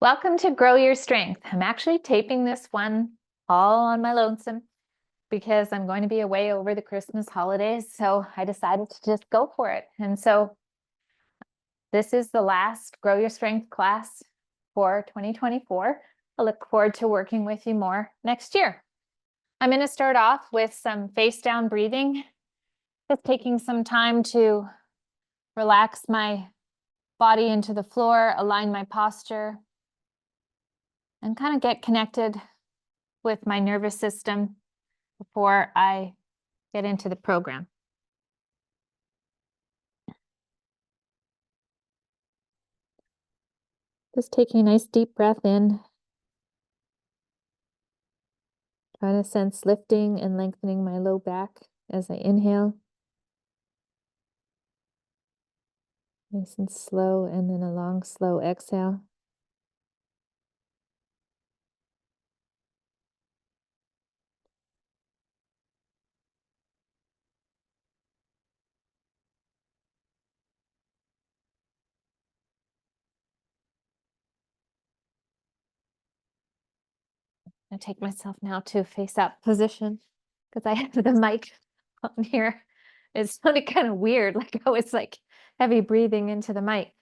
Welcome to Grow Your Strength. I'm actually taping this one all on my lonesome because I'm going to be away over the Christmas holidays. So I decided to just go for it. And so this is the last Grow Your Strength class for 2024. I look forward to working with you more next year. I'm going to start off with some face down breathing, just taking some time to relax my body into the floor, align my posture, and kind of get connected with my nervous system before I get into the program. Just taking a nice deep breath in. Trying to sense lifting and lengthening my low back as I inhale. Nice and slow, and then a long, slow exhale. I take myself now to face up position because I have the mic on here. It sounded kind of weird, like I was like heavy breathing into the mic.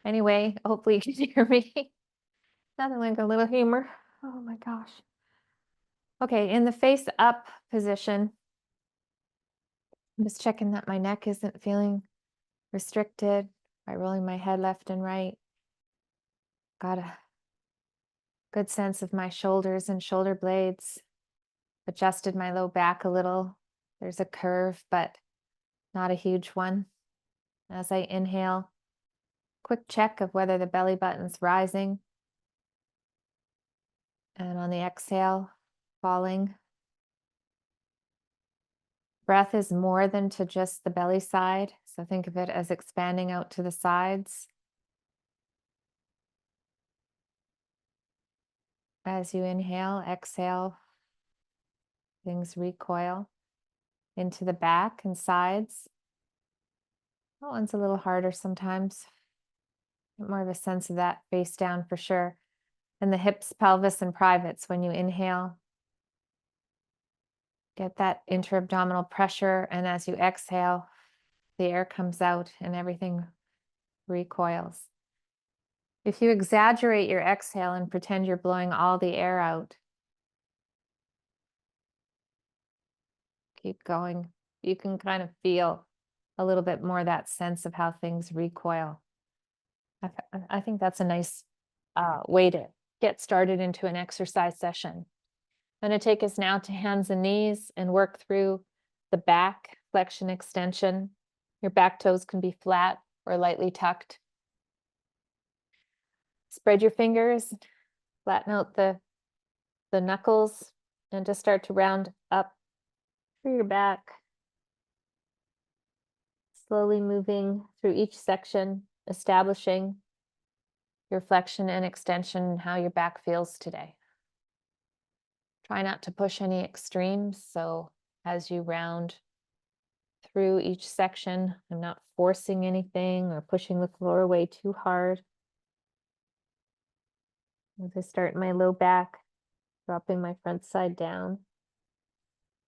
Anyway, hopefully you can hear me. Nothing like a little humor. Oh my gosh. Okay, in the face up position, I'm just checking that my neck isn't feeling restricted by rolling my head left and right. Got a good sense of my shoulders and shoulder blades. Adjusted my low back a little. There's a curve, but not a huge one. As I inhale, quick check of whether the belly button's rising. And on the exhale, falling. Breath is more than to just the belly side, so think of it as expanding out to the sides. As you inhale, exhale, things recoil into the back and sides. That one's a little harder sometimes. More of a sense of that face down for sure. And the hips, pelvis, and privates when you inhale. Get that intra-abdominal pressure, and as you exhale, the air comes out and everything recoils. If you exaggerate your exhale and pretend you're blowing all the air out, keep going. You can kind of feel a little bit more that sense of how things recoil. I think that's a nice way to get started into an exercise session. I'm going to take us now to hands and knees and work through the back flexion extension. Your back toes can be flat or lightly tucked. Spread your fingers, flatten out the knuckles, and just start to round up through your back. Slowly moving through each section, establishing your flexion and extension and how your back feels today. Try not to push any extremes, so as you round through each section, I'm not forcing anything or pushing the floor away too hard. As I start my low back, dropping my front side down,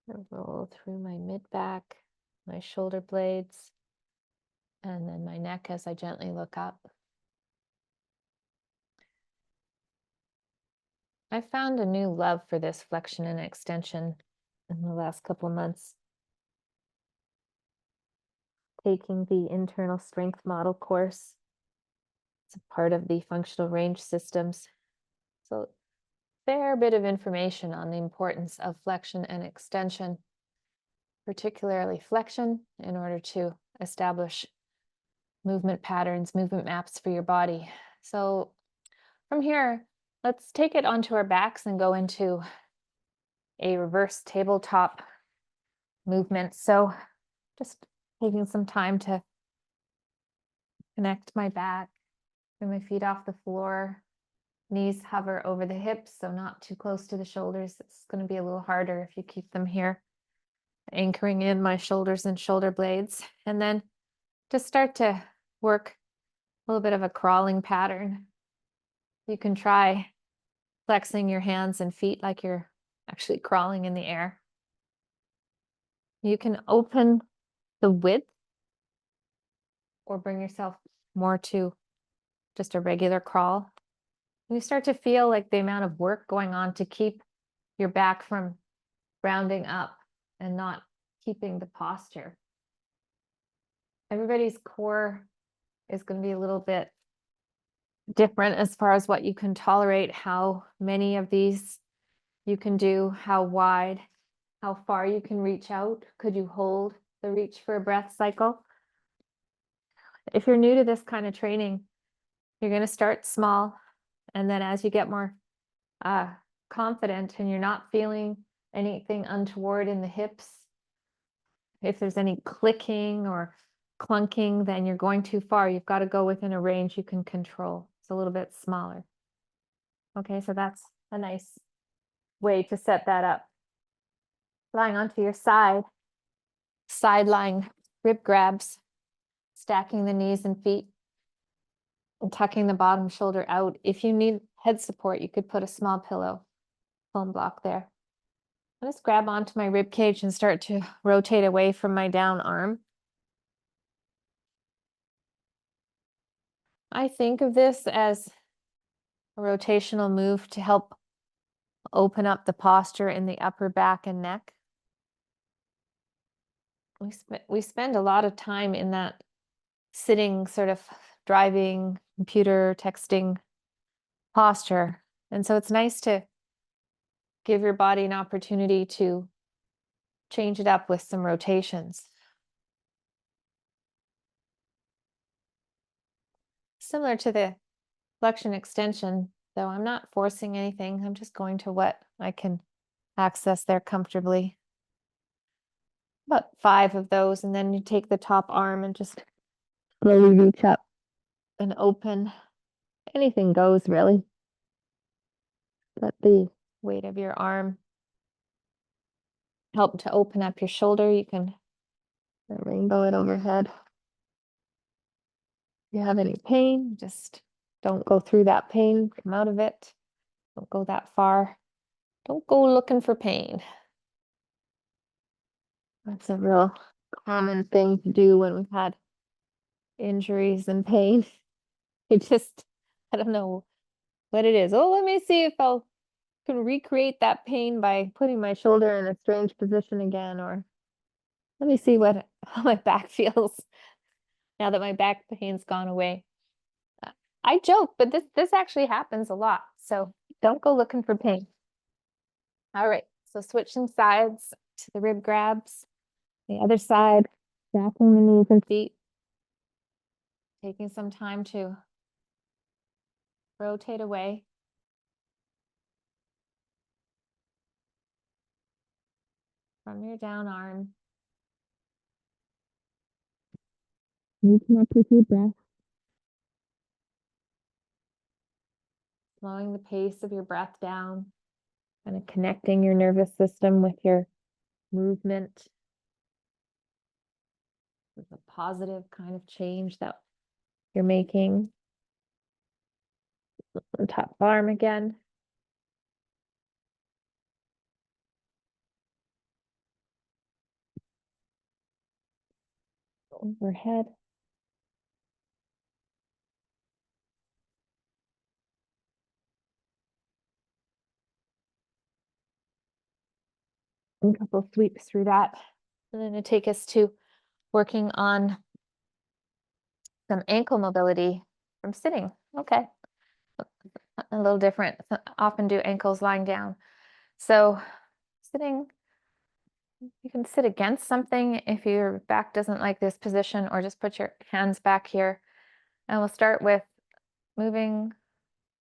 and roll through my mid back, my shoulder blades, and then my neck as I gently look up. I found a new love for this flexion and extension in the last couple of months. Taking the internal strength model course. It's a part of the functional range systems. So fair bit of information on the importance of flexion and extension, particularly flexion, in order to establish movement patterns, movement maps for your body. So from here, let's take it onto our backs and go into a reverse tabletop movement. So just taking some time to connect my back, bring my feet off the floor, knees hover over the hips, so not too close to the shoulders. It's going to be a little harder if you keep them here. Anchoring in my shoulders and shoulder blades, and then just start to work a little bit of a crawling pattern. You can try flexing your hands and feet like you're actually crawling in the air. You can open the width or bring yourself more to just a regular crawl. You start to feel like the amount of work going on to keep your back from rounding up and not keeping the posture. Everybody's core is going to be a little bit different as far as what you can tolerate, how many of these you can do, how wide, how far you can reach out. Could you hold the reach for a breath cycle? If you're new to this kind of training, you're going to start small. And then as you get more confident and you're not feeling anything untoward in the hips, if there's any clicking or clunking, then you're going too far. You've got to go within a range you can control. It's a little bit smaller. Okay, so that's a nice way to set that up. Lying onto your side lying rib grabs, stacking the knees and feet, and tucking the bottom shoulder out. If you need head support, you could put a small pillow, foam block there. I just grab onto my rib cage and start to rotate away from my down arm. I think of this as a rotational move to help open up the posture in the upper back and neck. We spend a lot of time in that sitting, sort of driving, computer, texting posture. And so it's nice to give your body an opportunity to change it up with some rotations. Similar to the flexion extension, though I'm not forcing anything. I'm just going to what I can access there comfortably. About 5 of those, and then you take the top arm and just slowly reach up and open. Anything goes, really. Let the weight of your arm help to open up your shoulder. You can rainbow it overhead. If you have any pain, just don't go through that pain. Come out of it. Don't go that far. Don't go looking for pain. That's a real common thing to do when we've had injuries and pain. I don't know what it is. Oh, let me see if I can recreate that pain by putting my shoulder in a strange position again, or let me see how my back feels now that my back pain's gone away. I joke, but this actually happens a lot. So don't go looking for pain. All right, so switching sides to the rib grabs. The other side, stacking the knees and feet. Taking some time to rotate away. From your down arm. You connect with your breath. Slowing the pace of your breath down. Kind of connecting your nervous system with your movement. With a positive kind of change that you're making. On top arm again. Overhead. A couple sweeps through that. And then to take us to working on some ankle mobility from sitting. Okay. A little different. I often do ankles lying down. So sitting, you can sit against something if your back doesn't like this position, or just put your hands back here. And we'll start with moving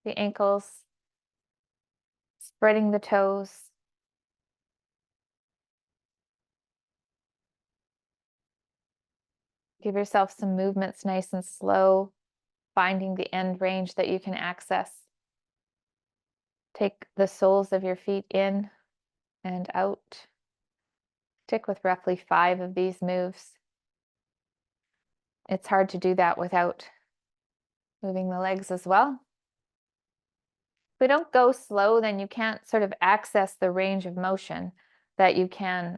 the ankles, spreading the toes. Give yourself some movements nice and slow, finding the end range that you can access. Take the soles of your feet in and out. Stick with roughly 5 of these moves. It's hard to do that without moving the legs as well. we don't go slow, then you can't sort of access the range of motion that you can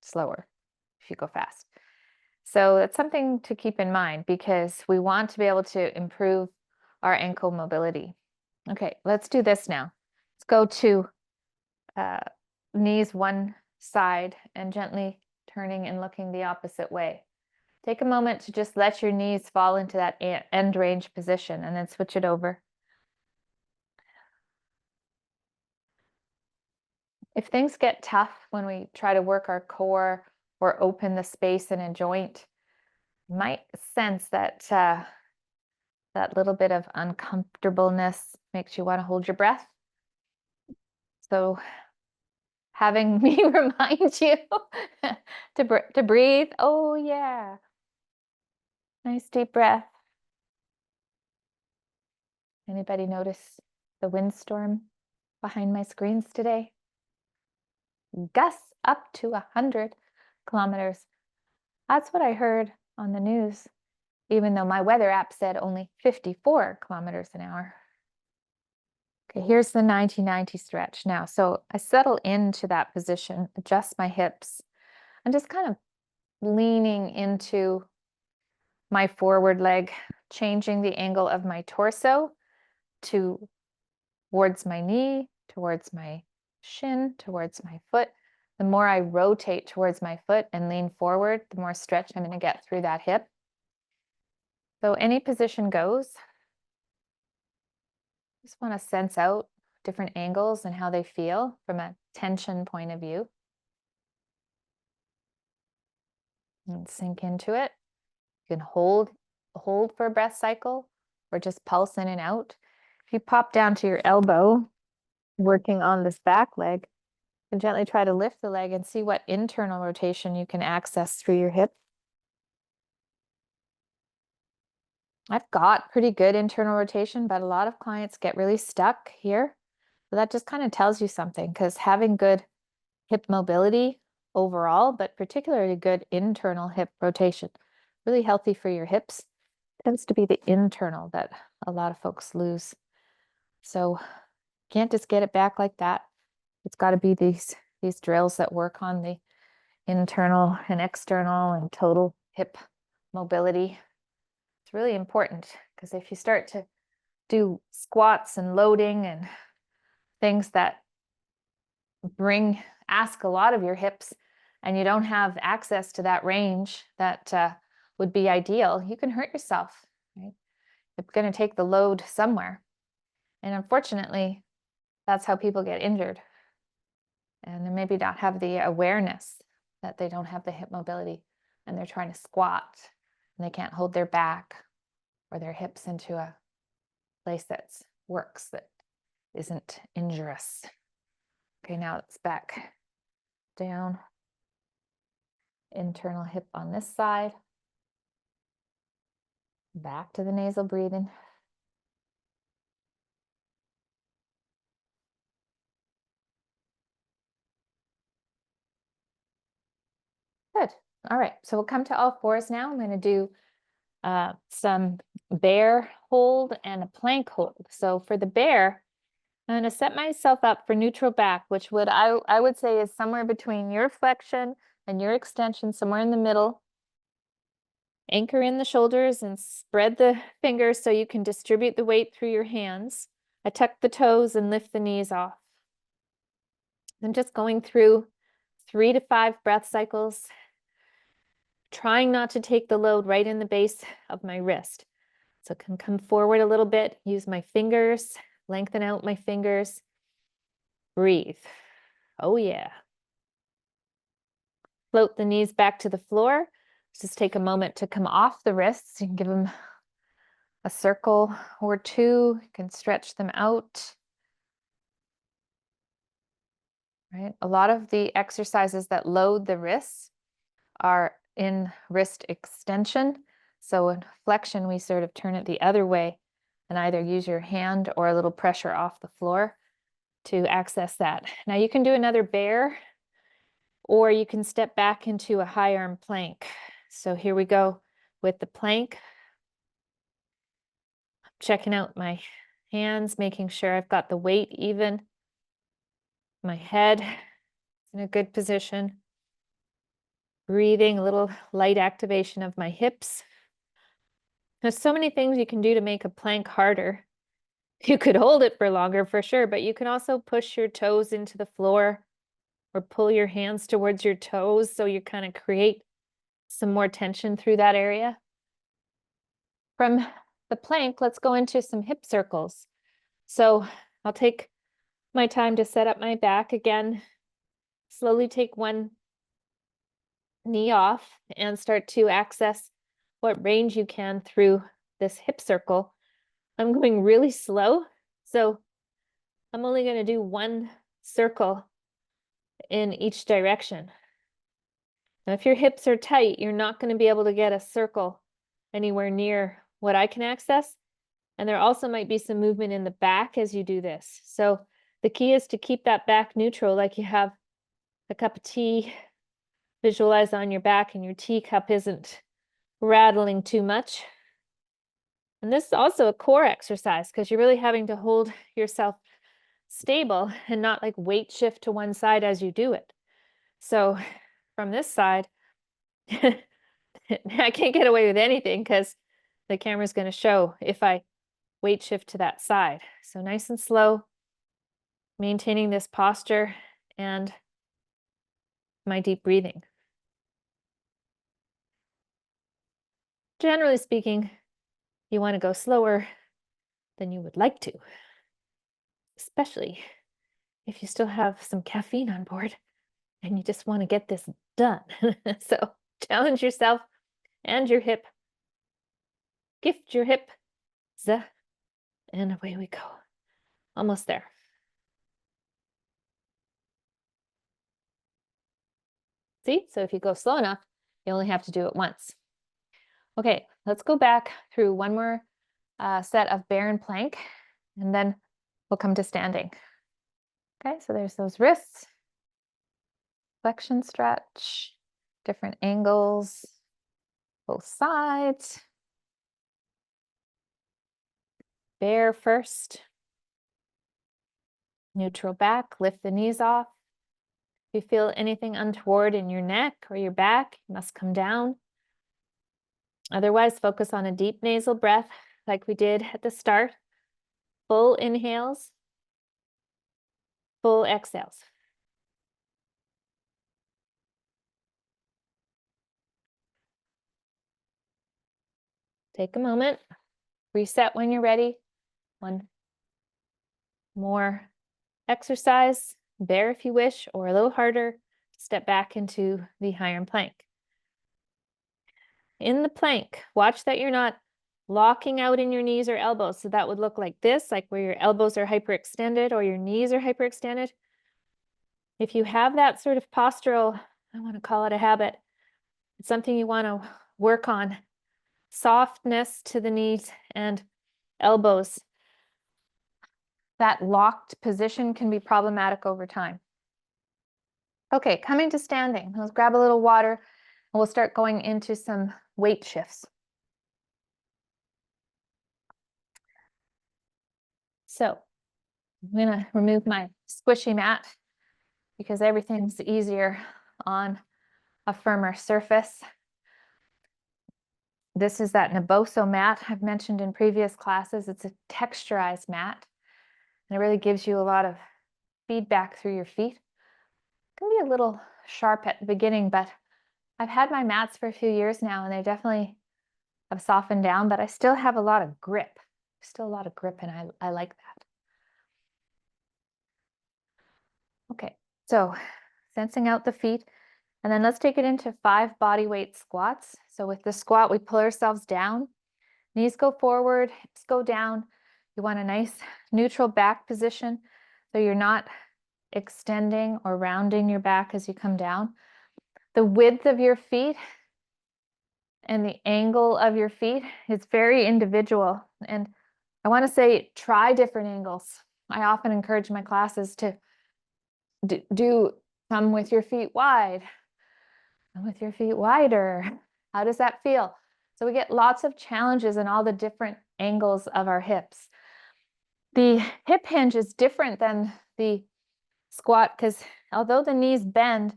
slower if you go fast. So that's something to keep in mind because we want to be able to improve our ankle mobility. Okay, let's do this now. Let's go to knees one side and gently turning and looking the opposite way. Take a moment to just let your knees fall into that end range position and then switch it over. If things get tough when we try to work our core or open the space in a joint, you might sense that that little bit of uncomfortableness makes you want to hold your breath. So having me remind you to breathe. Oh yeah. Nice deep breath. Anybody notice the windstorm behind my screens today? Gusts up to 100 kilometers. That's what I heard on the news, even though my weather app said only 54 kilometers an hour. Okay, here's the 90-90 stretch now. So I settle into that position, adjust my hips, and just kind of leaning into my forward leg, changing the angle of my torso towards my knee, towards my shin, towards my foot. The more I rotate towards my foot and lean forward, the more stretch I'm going to get through that hip. So any position goes. Just want to sense out different angles and how they feel from a tension point of view. And sink into it. You can hold for a breath cycle or just pulse in and out. If you pop down to your elbow, working on this back leg, you can gently try to lift the leg and see what internal rotation you can access through your hip. I've got pretty good internal rotation, but a lot of clients get really stuck here. So that just kind of tells you something, because having good hip mobility overall, but particularly good internal hip rotation, really healthy for your hips, tends to be the internal that a lot of folks lose. So can't just get it back like that. It's got to be these drills that work on the internal and external and total hip mobility. It's really important, because if you start to do squats and loading and things that ask a lot of your hips, and you don't have access to that range that would be ideal, you can hurt yourself, right? It's going to take the load somewhere. And unfortunately, that's how people get injured. And they maybe not have the awareness that they don't have the hip mobility, and they're trying to squat and they can't hold their back or their hips into a place that works, that isn't injurious. Okay, now it's back down. Internal hip on this side. Back to the nasal breathing. Good. All right, so we'll come to all fours now. I'm going to do some bear hold and a plank hold. So for the bear, I'm going to set myself up for neutral back, which I would say is somewhere between your flexion and your extension, somewhere in the middle. Anchor in the shoulders and spread the fingers so you can distribute the weight through your hands. I tuck the toes and lift the knees off. I'm just going through 3 to 5 breath cycles, trying not to take the load right in the base of my wrist. So I can come forward a little bit, use my fingers, lengthen out my fingers, breathe. Oh yeah. Float the knees back to the floor. Just take a moment to come off the wrists. You can give them a circle or two. You can stretch them out. Right? A lot of the exercises that load the wrists are in wrist extension. So in flexion, we sort of turn it the other way and either use your hand or a little pressure off the floor to access that. Now you can do another bear, or you can step back into a high arm plank. So here we go with the plank. Checking out my hands, making sure I've got the weight even. My head is in a good position. Breathing, a little light activation of my hips. There's so many things you can do to make a plank harder. You could hold it for longer for sure, but you can also push your toes into the floor or pull your hands towards your toes so you kind of create some more tension through that area. From the plank, let's go into some hip circles. So I'll take my time to set up my back again. Slowly take one knee off and start to access what range you can through this hip circle. I'm going really slow, so I'm only going to do one circle in each direction. Now, if your hips are tight, you're not going to be able to get a circle anywhere near what I can access. And there also might be some movement in the back as you do this. So the key is to keep that back neutral, like you have a cup of tea, visualize on your back and your teacup isn't rattling too much. And this is also a core exercise because you're really having to hold yourself stable and not like weight shift to one side as you do it. So from this side, I can't get away with anything because the camera's going to show if I weight shift to that side. So nice and slow, maintaining this posture and my deep breathing. Generally speaking, you want to go slower than you would like to, especially if you still have some caffeine on board and you just want to get this done. So challenge yourself and your hip. Gift your hip. And away we go. Almost there. See? So if you go slow enough, you only have to do it once. Okay, let's go back through one more set of bear and plank, and then we'll come to standing. Okay, so there's those wrists, flexion stretch, different angles, both sides. Bear first. Neutral back, lift the knees off. If you feel anything untoward in your neck or your back, you must come down. Otherwise, focus on a deep nasal breath like we did at the start. Full inhales, full exhales. Take a moment, reset when you're ready. One more exercise, bear if you wish, or a little harder, step back into the higher plank. In the plank, watch that you're not locking out in your knees or elbows. So that would look like this, like where your elbows are hyperextended or your knees are hyperextended. If you have that sort of postural, I want to call it a habit, it's something you want to work on. Softness to the knees and elbows. That locked position can be problematic over time. Okay, coming to standing. Let's grab a little water and we'll start going into some weight shifts. So I'm going to remove my squishy mat because everything's easier on a firmer surface. This is that Naboso mat I've mentioned in previous classes. It's a texturized mat, and it really gives you a lot of feedback through your feet. It can be a little sharp at the beginning, but I've had my mats for a few years now, and they definitely have softened down, but I still have a lot of grip. Still a lot of grip, and I like that. Okay, so sensing out the feet, and then let's take it into 5 body weight squats. So with the squat, we pull ourselves down, knees go forward, hips go down. You want a nice neutral back position, so you're not extending or rounding your back as you come down. The width of your feet and the angle of your feet is very individual. And I want to say, try different angles. I often encourage my classes to do some with your feet wide, and with your feet wider. How does that feel? So we get lots of challenges in all the different angles of our hips. The hip hinge is different than the squat because although the knees bend,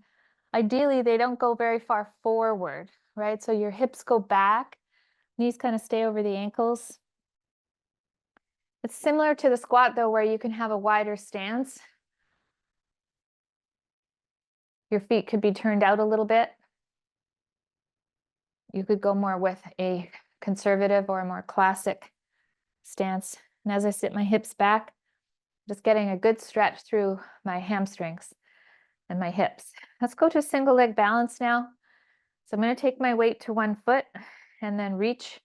ideally they don't go very far forward, right? So your hips go back, knees kind of stay over the ankles. It's similar to the squat though, where you can have a wider stance. Your feet could be turned out a little bit. You could go more with a conservative or a more classic stance. And as I sit my hips back, just getting a good stretch through my hamstrings and my hips. Let's go to single leg balance now. So I'm going to take my weight to one foot and then reach.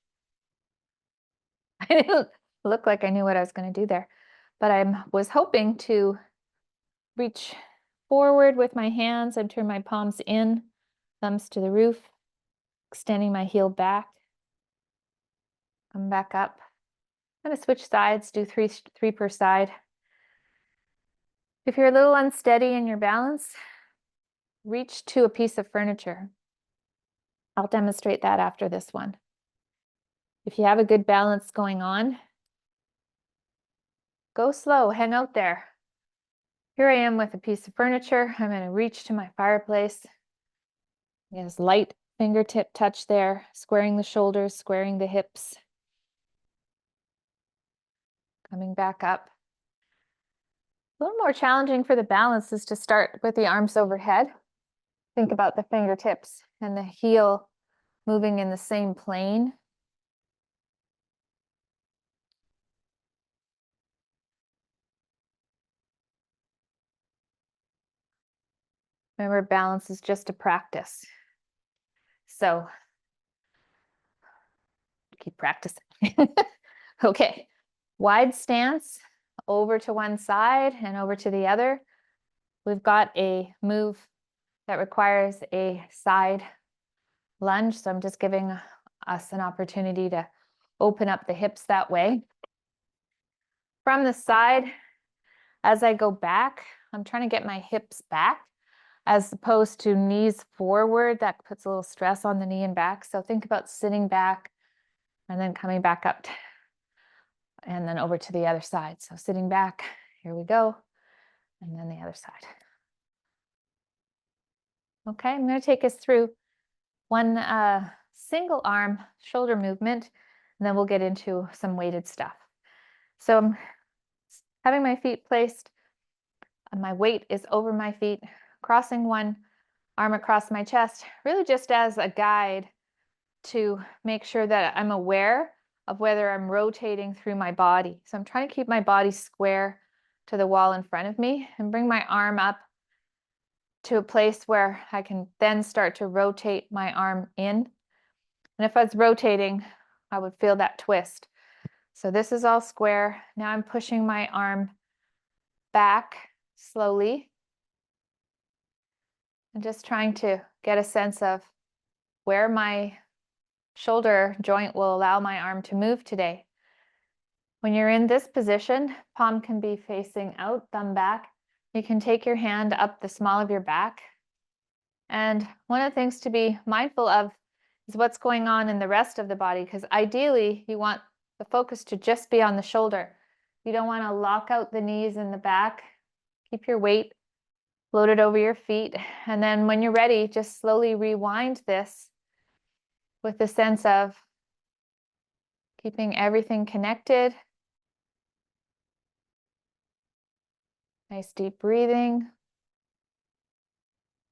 I didn't look like I knew what I was going to do there, but I was hoping to reach forward with my hands and turn my palms in, thumbs to the roof, extending my heel back. Come back up. I'm going to switch sides, do three per side. If you're a little unsteady in your balance, reach to a piece of furniture. I'll demonstrate that after this one. If you have a good balance going on, go slow, hang out there. Here I am with a piece of furniture. I'm going to reach to my fireplace. Yes, light fingertip touch there, squaring the shoulders, squaring the hips. Coming back up. A little more challenging for the balance is to start with the arms overhead. Think about the fingertips and the heel moving in the same plane. Remember, balance is just a practice. So keep practicing. Okay, wide stance, over to one side and over to the other. We've got a move that requires a side lunge, so I'm just giving us an opportunity to open up the hips that way. From the side, as I go back, I'm trying to get my hips back as opposed to knees forward. That puts a little stress on the knee and back. So think about sitting back and then coming back up and then over to the other side. So sitting back, here we go, and then the other side. Okay, I'm going to take us through one single arm shoulder movement, and then we'll get into some weighted stuff. So I'm having my feet placed, and my weight is over my feet, crossing one arm across my chest, really just as a guide to make sure that I'm aware of whether I'm rotating through my body. So I'm trying to keep my body square to the wall in front of me and bring my arm up to a place where I can then start to rotate my arm in. And if I was rotating, I would feel that twist. So this is all square. Now I'm pushing my arm back slowly and just trying to get a sense of where my shoulder joint will allow my arm to move today. When you're in this position, palm can be facing out, thumb back. You can take your hand up the small of your back. And one of the things to be mindful of is what's going on in the rest of the body, because ideally you want the focus to just be on the shoulder. You don't want to lock out the knees and the back. Keep your weight loaded over your feet. And then when you're ready, just slowly rewind this with the sense of keeping everything connected. Nice deep breathing.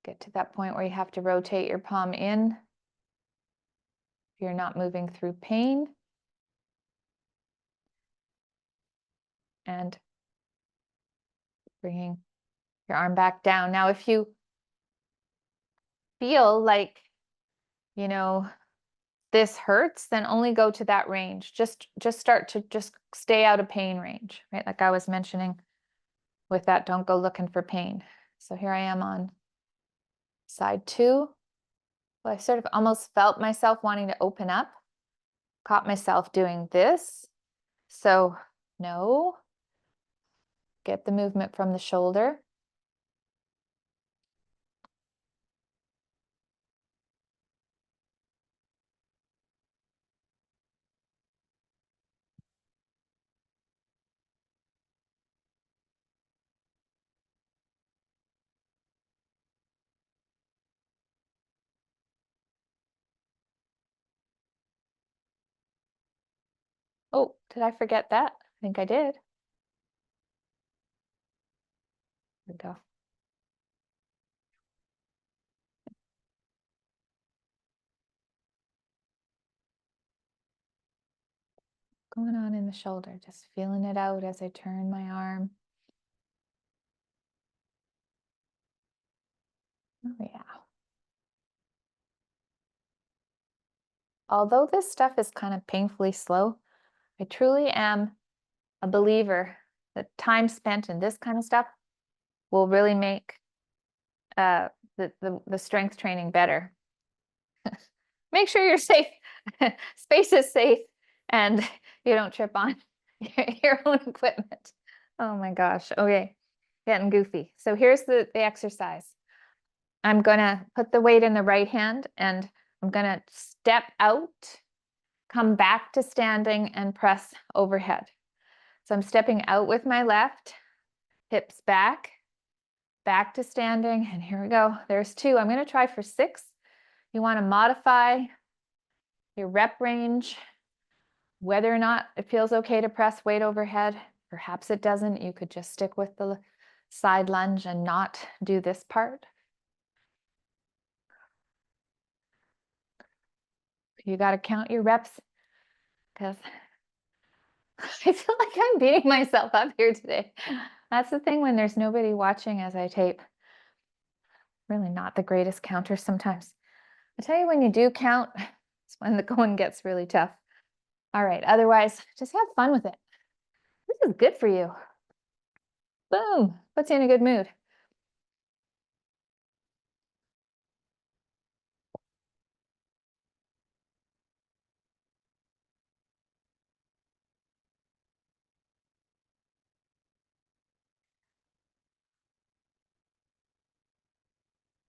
Get to that point where you have to rotate your palm in if you're not moving through pain. And bringing your arm back down. Now, if you feel like, this hurts, then only go to that range. Just start to just stay out of pain range, right? Like I was mentioning with that, don't go looking for pain. So here I am on side 2. Well, I sort of almost felt myself wanting to open up, caught myself doing this. So no, get the movement from the shoulder. Oh, did I forget that? I think I did. There we go. Going on in the shoulder, just feeling it out as I turn my arm. Oh, yeah. Although this stuff is kind of painfully slow, I truly am a believer that time spent in this kind of stuff will really make the strength training better. Make sure you're safe, space is safe, and you don't trip on your own equipment. Oh my gosh. Okay, getting goofy. So here's the exercise. I'm gonna put the weight in the right hand and I'm gonna step out, come back to standing and press overhead. So I'm stepping out with my left, hips back, back to standing, and here we go. There's 2. I'm gonna try for 6. You wanna modify your rep range, whether or not it feels okay to press weight overhead. Perhaps it doesn't. You could just stick with the side lunge and not do this part. You got to count your reps because I feel like I'm beating myself up here today. That's the thing when there's nobody watching as I tape. Really not the greatest counter sometimes. I tell you, when you do count, it's when the going gets really tough. All right, otherwise, just have fun with it. This is good for you. Boom, puts you in a good mood.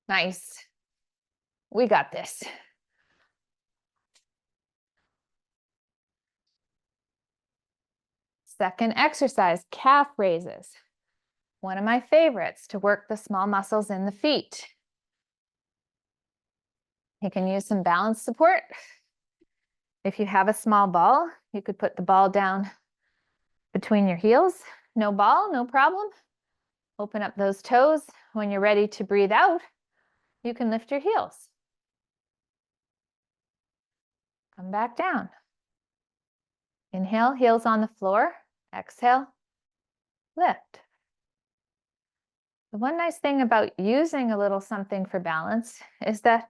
Nice. We got this. Second exercise, calf raises. One of my favorites to work the small muscles in the feet. You can use some balance support. If you have a small ball, you could put the ball down between your heels. No ball, no problem. Open up those toes. When you're ready to breathe out, you can lift your heels. Come back down. Inhale, heels on the floor. Exhale, lift. The one nice thing about using a little something for balance is that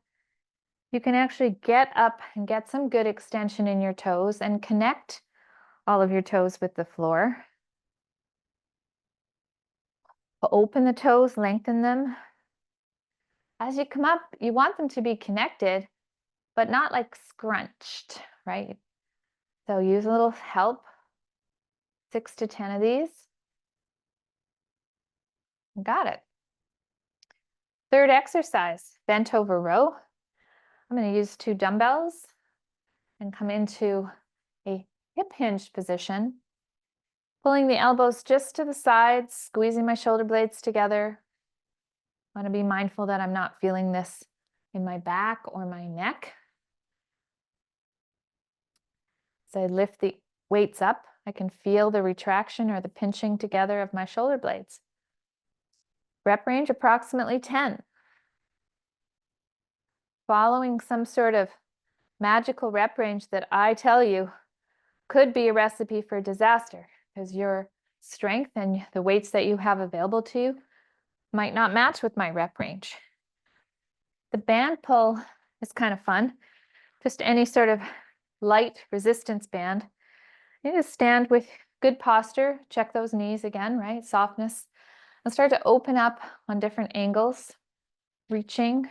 you can actually get up and get some good extension in your toes and connect all of your toes with the floor. Open the toes, lengthen them. As you come up, you want them to be connected, but not like scrunched, right? So use a little help. 6 to 10 of these. Got it. Third exercise, bent over row. I'm going to use 2 dumbbells and come into a hip hinged position, pulling the elbows just to the sides, squeezing my shoulder blades together. I want to be mindful that I'm not feeling this in my back or my neck. As I lift the weights up, I can feel the retraction or the pinching together of my shoulder blades. Rep range approximately 10. Following some sort of magical rep range that I tell you could be a recipe for disaster, because your strength and the weights that you have available to you might not match with my rep range. The band pull is kind of fun. Just any sort of light resistance band. You need to stand with good posture. Check those knees again, right? Softness. And start to open up on different angles, reaching.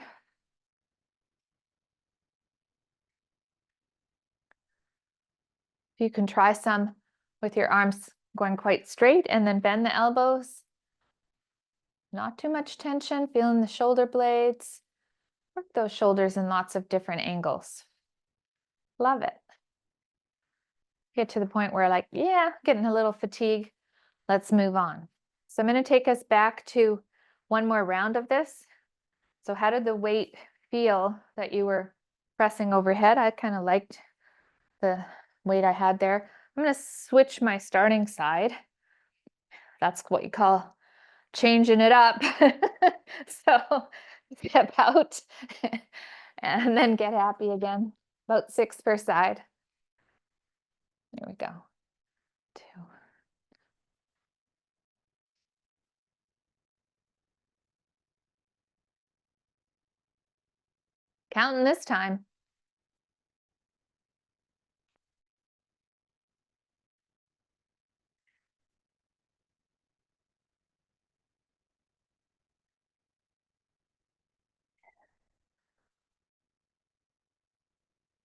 You can try some with your arms going quite straight and then bend the elbows. Not too much tension, feeling the shoulder blades. Work those shoulders in lots of different angles. Love it. Get to the point where like, yeah, getting a little fatigue. Let's move on. So I'm going to take us back to one more round of this. So how did the weight feel that you were pressing overhead? I kind of liked the weight I had there. I'm going to switch my starting side. That's what you call changing it up. So step out and then get happy again. About 6 per side. There we go. 2. Counting this time.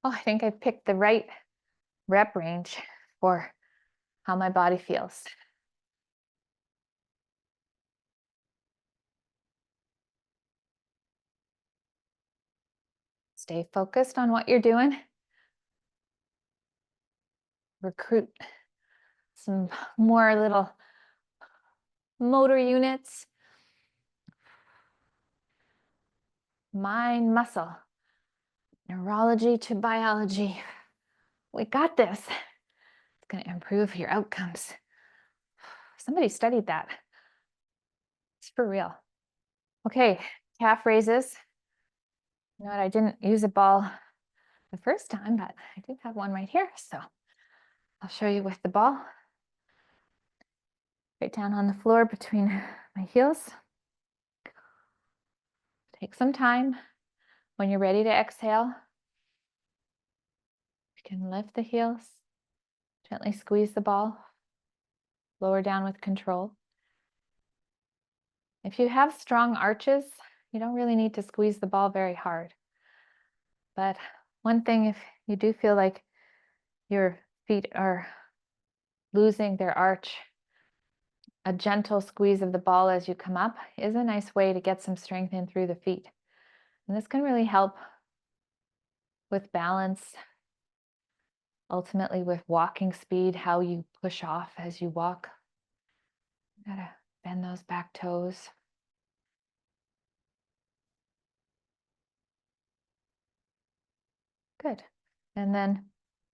Oh, I think I picked the right rep range for how my body feels. Stay focused on what you're doing. Recruit some more little motor units. Mind, muscle, neurology to biology. We got this. It's going to improve your outcomes. Somebody studied that. It's for real. Okay, calf raises. You know what? I didn't use a ball the first time, but I do have one right here. So I'll show you with the ball. Right down on the floor between my heels. Take some time. When you're ready to exhale, you can lift the heels, gently squeeze the ball, lower down with control. If you have strong arches, you don't really need to squeeze the ball very hard. But one thing, if you do feel like your feet are losing their arch, a gentle squeeze of the ball as you come up is a nice way to get some strength in through the feet. And this can really help with balance, ultimately with walking speed, how you push off as you walk. You gotta bend those back toes. Good. And then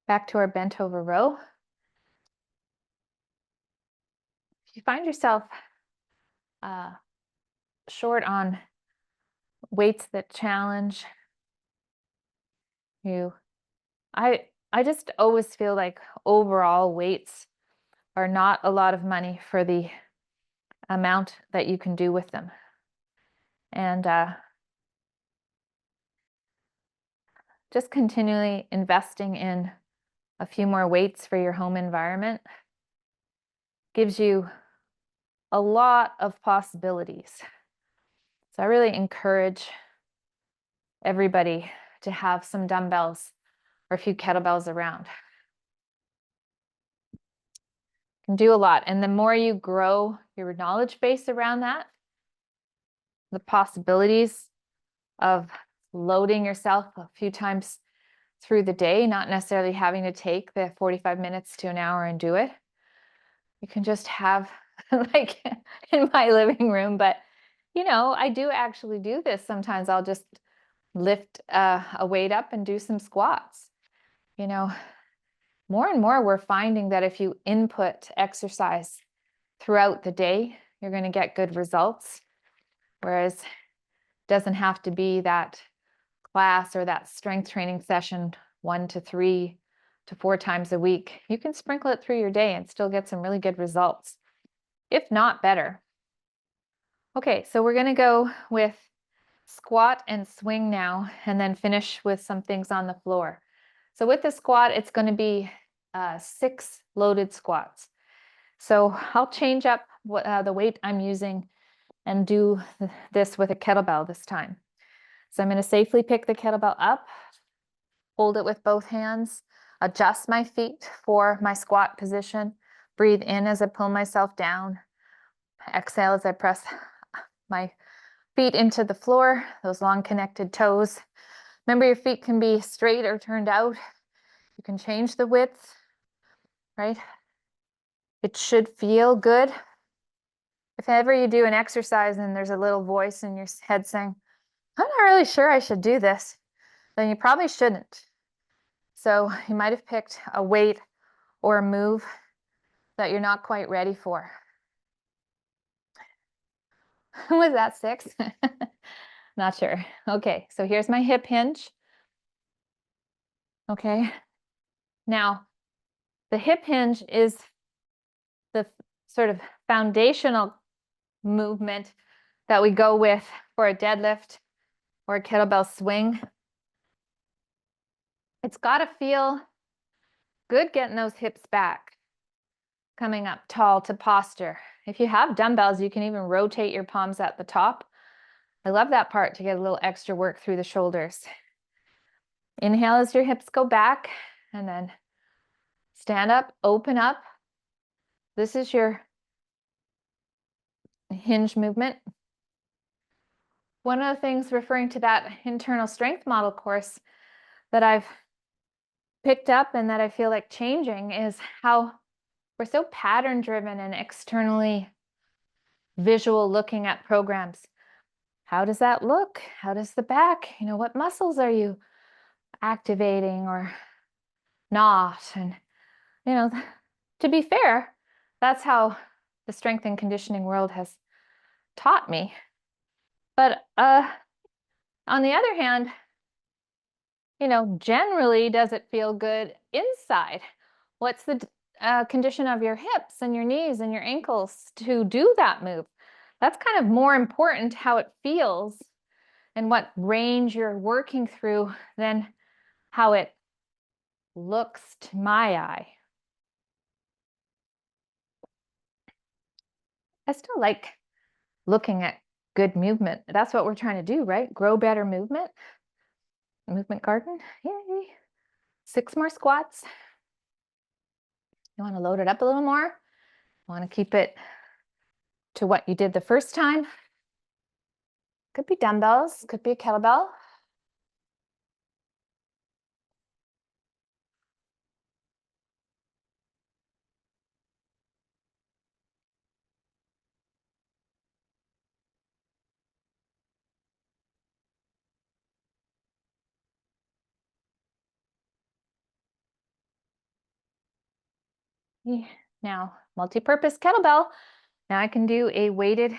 back to our bent over row. If you find yourself short on weights that challenge you, I just always feel like overall weights are not a lot of money for the amount that you can do with them. And just continually investing in a few more weights for your home environment gives you a lot of possibilities. So I really encourage everybody to have some dumbbells or a few kettlebells around. You can do a lot. And the more you grow your knowledge base around that, the possibilities of loading yourself a few times through the day, not necessarily having to take the 45 minutes to an hour and do it. You can just have like in my living room, but you know, I do actually do this. Sometimes I'll just lift a weight up and do some squats. You know, more and more we're finding that if you input exercise throughout the day, you're going to get good results. Whereas it doesn't have to be that class or that strength training session 1 to 3 to 4 times a week. You can sprinkle it through your day and still get some really good results, if not better. Okay, so we're going to go with squat and swing now, and then finish with some things on the floor. So with the squat, it's going to be 6 loaded squats. So I'll change up the weight I'm using and do this with a kettlebell this time. So I'm going to safely pick the kettlebell up, hold it with both hands, adjust my feet for my squat position, breathe in as I pull myself down, exhale as I press my feet into the floor, those long connected toes. Remember, your feet can be straight or turned out. You can change the width, right? It should feel good. If ever you do an exercise and there's a little voice in your head saying, I'm not really sure I should do this, then you probably shouldn't. So you might have picked a weight or a move that you're not quite ready for. Was that 6? Not sure. Okay, so here's my hip hinge. Okay, now the hip hinge is the sort of foundational movement that we go with for a deadlift or a kettlebell swing. It's got to feel good getting those hips back, coming up tall to posture. If you have dumbbells, you can even rotate your palms at the top. I love that part to get a little extra work through the shoulders. Inhale as your hips go back, and then stand up, open up. This is your hinge movement. One of the things referring to that internal strength model course that I've picked up and that I feel like changing is how we're so pattern driven and externally visual looking at programs. How does that look? How does the back, what muscles are you activating or not? And, to be fair, that's how the strength and conditioning world has taught me. But on the other hand, generally, does it feel good inside? What's the condition of your hips and your knees and your ankles to do that move? That's kind of more important, how it feels and what range you're working through, than how it looks to my eye. I still like looking at good movement. That's what we're trying to do, right? Grow better movement. Movement garden. Yay. 6 more squats. You want to load it up a little more. You want to keep it to what you did the first time. Could be dumbbells, could be a kettlebell. Now, multi-purpose kettlebell. Now I can do a weighted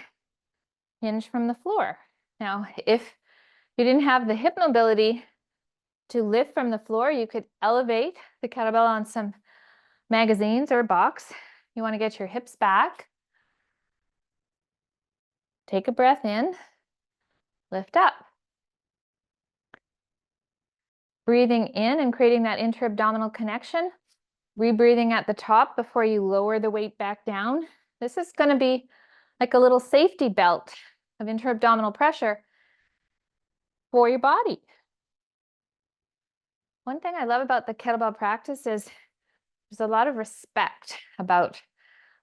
hinge from the floor. Now, if you didn't have the hip mobility to lift from the floor, you could elevate the kettlebell on some magazines or a box. You want to get your hips back. Take a breath in, lift up. Breathing in and creating that intra-abdominal connection. Rebreathing at the top before you lower the weight back down. This is going to be like a little safety belt of intra-abdominal pressure for your body. One thing I love about the kettlebell practice is there's a lot of respect about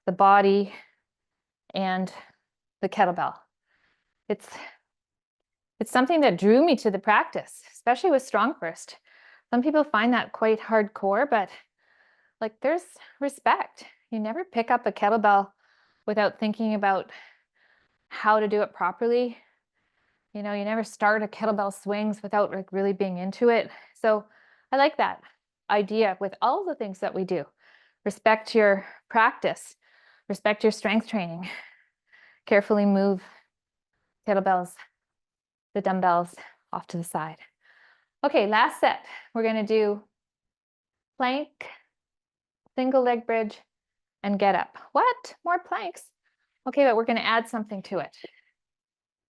the body and the kettlebell. It's something that drew me to the practice, especially with Strong First. Some people find that quite hardcore, but there's respect. You never pick up a kettlebell without thinking about how to do it properly. You never start a kettlebell swings without really being into it. So I like that idea with all the things that we do. Respect your practice, respect your strength training, carefully move kettlebells, the dumbbells off to the side. Okay, last set. We're going to do plank, single leg bridge, and get up. What? More planks? Okay, but we're going to add something to it.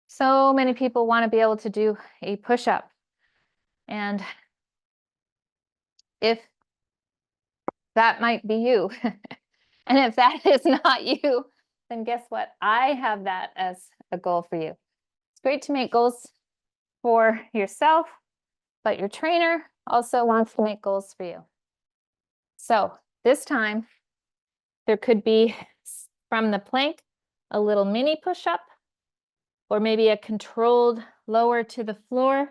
So many people want to be able to do a push-up. And if that might be you, and if that is not you, then guess what? I have that as a goal for you. It's great to make goals for yourself, but your trainer also wants to make goals for you. So this time, there could be from the plank, a little mini push-up, or maybe a controlled lower to the floor.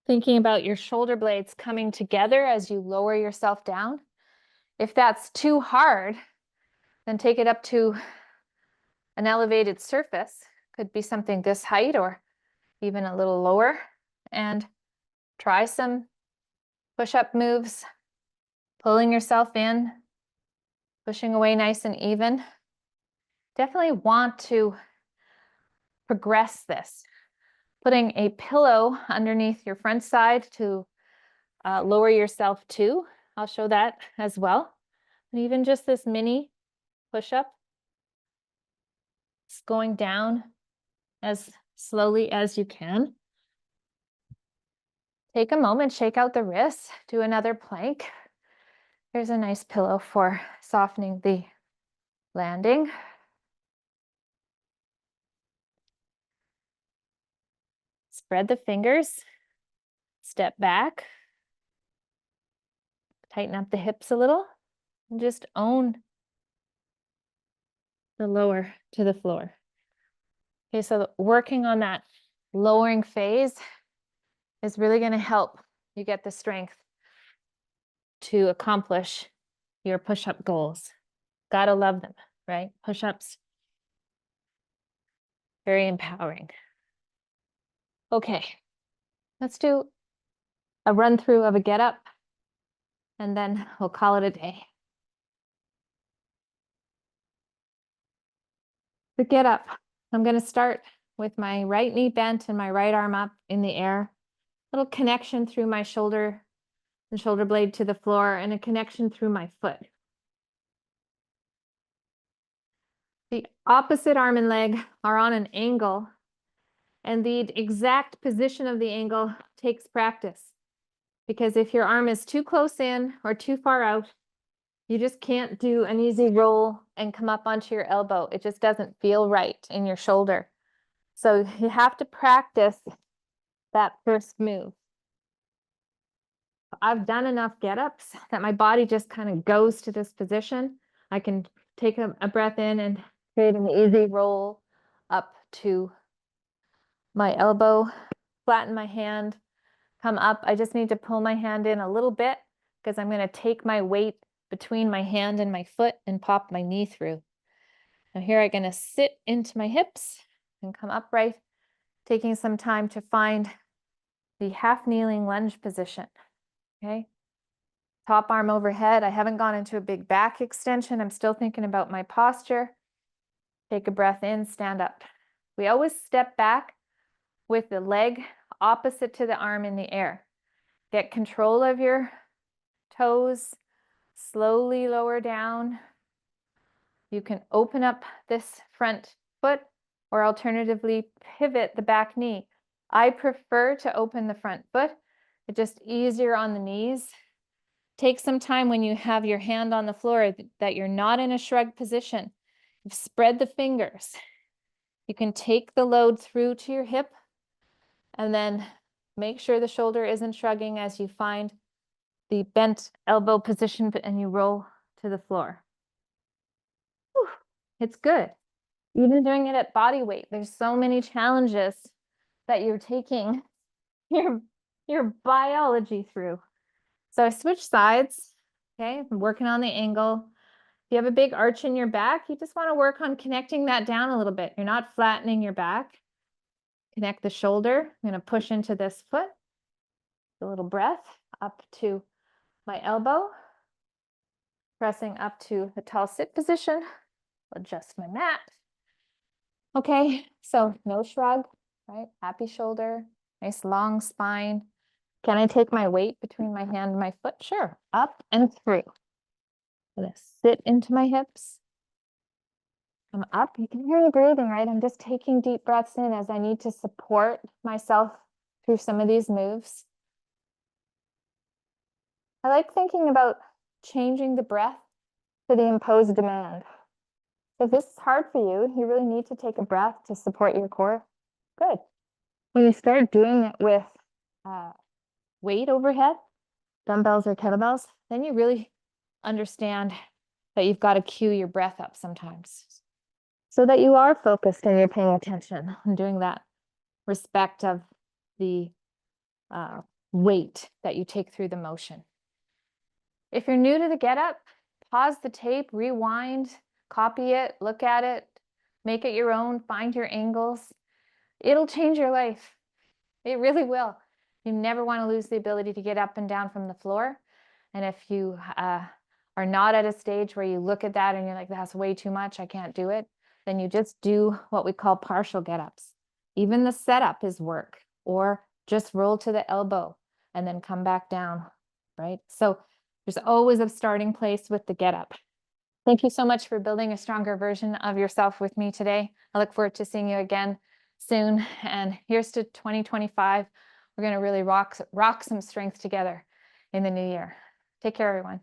Thinking about your shoulder blades coming together as you lower yourself down. If that's too hard, then take it up to an elevated surface. Could be something this height or even a little lower. And try some push-up moves, Pulling yourself in, pushing away nice and even. Definitely want to progress this. Putting a pillow underneath your front side to lower yourself too. I'll show that as well. And even just this mini push-up. It's going down as slowly as you can. Take a moment, shake out the wrists, do another plank. Here's a nice pillow for softening the landing. Spread the fingers, step back, tighten up the hips a little, and just own the lower to the floor. Okay, so working on that lowering phase is really going to help you get the strength to accomplish your push-up goals. Gotta love them, right? Push-ups, very empowering. Okay, let's do a run through of a get up and then we'll call it a day. The get up, I'm going to start with my right knee bent and my right arm up in the air. Little connection through my shoulder and shoulder blade to the floor and a connection through my foot. The opposite arm and leg are on an angle, and the exact position of the angle takes practice. Because if your arm is too close in or too far out, you just can't do an easy roll and come up onto your elbow. It just doesn't feel right in your shoulder. So you have to practice that first move. I've done enough get-ups that my body just kind of goes to this position. I can take a breath in and create an easy roll up to my elbow, flatten my hand, come up. I just need to pull my hand in a little bit because I'm going to take my weight between my hand and my foot and pop my knee through. Now here I'm going to sit into my hips and come upright, taking some time to find the half kneeling lunge position. Okay. Top arm overhead. I haven't gone into a big back extension. I'm still thinking about my posture. Take a breath in, stand up. We always step back with the leg opposite to the arm in the air. Get control of your toes, slowly lower down. You can open up this front foot or alternatively pivot the back knee. I prefer to open the front foot. It's just easier on the knees. Take some time when you have your hand on the floor that you're not in a shrug position. You've spread the fingers. You can take the load through to your hip and then make sure the shoulder isn't shrugging as you find the bent elbow position and you roll to the floor. Whew, it's good. Even doing it at body weight, there's so many challenges that you're taking your biology through. So I switch sides, okay? I'm working on the angle. If you have a big arch in your back, you just want to work on connecting that down a little bit. You're not flattening your back. Connect the shoulder. I'm going to push into this foot. A little breath up to my elbow. Pressing up to the tall sit position. Adjust my mat. Okay, so no shrug, right? Happy shoulder, nice long spine. Can I take my weight between my hand and my foot? Sure. Up and through. I'm gonna sit into my hips. I'm up. You can hear me breathing, right? I'm just taking deep breaths in as I need to support myself through some of these moves. I like thinking about changing the breath to the imposed demand. So if this is hard for you, you really need to take a breath to support your core. Good. When you start doing it with weight overhead, dumbbells or kettlebells, then you really understand that you've got to cue your breath up sometimes so that you are focused and you're paying attention and doing that respect of the weight that you take through the motion. If you're new to the get up, pause the tape, rewind, copy it, look at it, make it your own, find your angles. It'll change your life. It really will. You never want to lose the ability to get up and down from the floor. And if you are not at a stage where you look at that and you're like, that's way too much, I can't do it, then you just do what we call partial get-ups. Even the setup is work, or just roll to the elbow and then come back down, right? So there's always a starting place with the get-up. Thank you so much for building a stronger version of yourself with me today. I look forward to seeing you again soon. And here's to 2025. We're going to really rock some strength together in the new year. Take care, everyone.